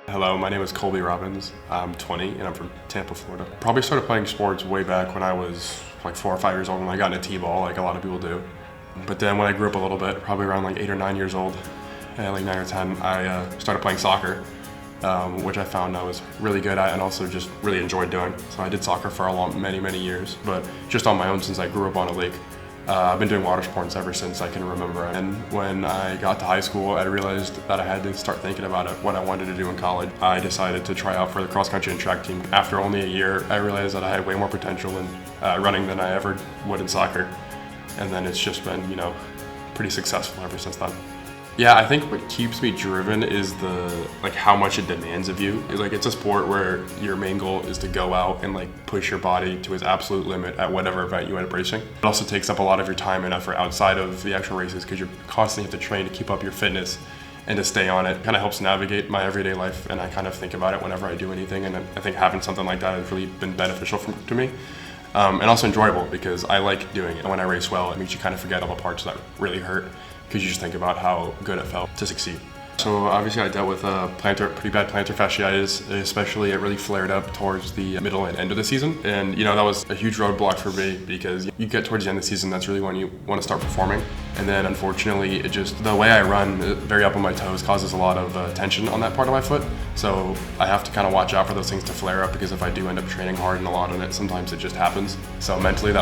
Hello, my name is Colby Robbins. I'm 20 and I'm from Tampa, Florida. Probably started playing sports way back when I was like 4 or 5 years old when I got into t-ball, like a lot of people do. But then when I grew up a little bit, probably around like 8 or 9 years old, like 9 or 10, I started playing soccer, which I found I was really good at and also just really enjoyed doing. So I did soccer for many years, but just on my own since I grew up on a lake. I've been doing water sports ever since I can remember. And when I got to high school, I realized that I had to start thinking about what I wanted to do in college. I decided to try out for the cross country and track team. After only a year, I realized that I had way more potential in running than I ever would in soccer. And then it's just been, pretty successful ever since then. Yeah, I think what keeps me driven is how much it demands of you. It's a sport where your main goal is to go out and push your body to its absolute limit at whatever event you end up racing. It also takes up a lot of your time and effort outside of the actual races because you constantly have to train to keep up your fitness and to stay on it. It kind of helps navigate my everyday life, and I kind of think about it whenever I do anything, and I think having something like that has really been beneficial to me. And also enjoyable because I like doing it. When I race well, it makes you kind of forget all the parts that really hurt because you just think about how good it felt to succeed. So obviously I dealt with pretty bad plantar fasciitis, especially it really flared up towards the middle and end of the season. And that was a huge roadblock for me because you get towards the end of the season, that's really when you want to start performing. And then unfortunately, the way I run, very up on my toes, causes a lot of tension on that part of my foot. So I have to kind of watch out for those things to flare up because if I do end up training hard and a lot on it, sometimes it just happens. So mentally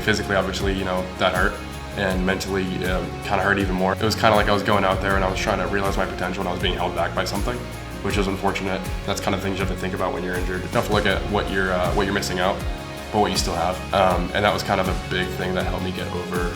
physically obviously, that hurt. And mentally kind of hurt even more. It was kind of like I was going out there and I was trying to realize my potential and I was being held back by something, which is unfortunate. That's kind of things you have to think about when you're injured. You have to look at what you're missing out, but what you still have. And that was kind of a big thing that helped me get over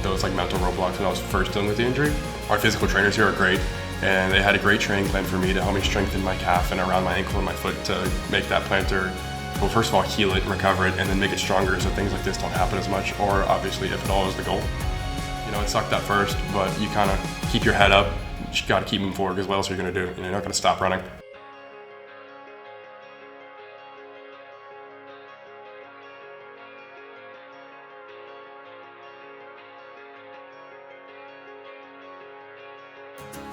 those mental roadblocks when I was first dealing with the injury. Our physical trainers here are great, and they had a great training plan for me to help me strengthen my calf and around my ankle and my foot to make that plantar, well, first of all, heal it, recover it, and then make it stronger so things like this don't happen as much, or obviously, if at all, is the goal. It sucked at first, but you kind of keep your head up. You got to keep moving forward because what else are you going to do? You're not going to stop running.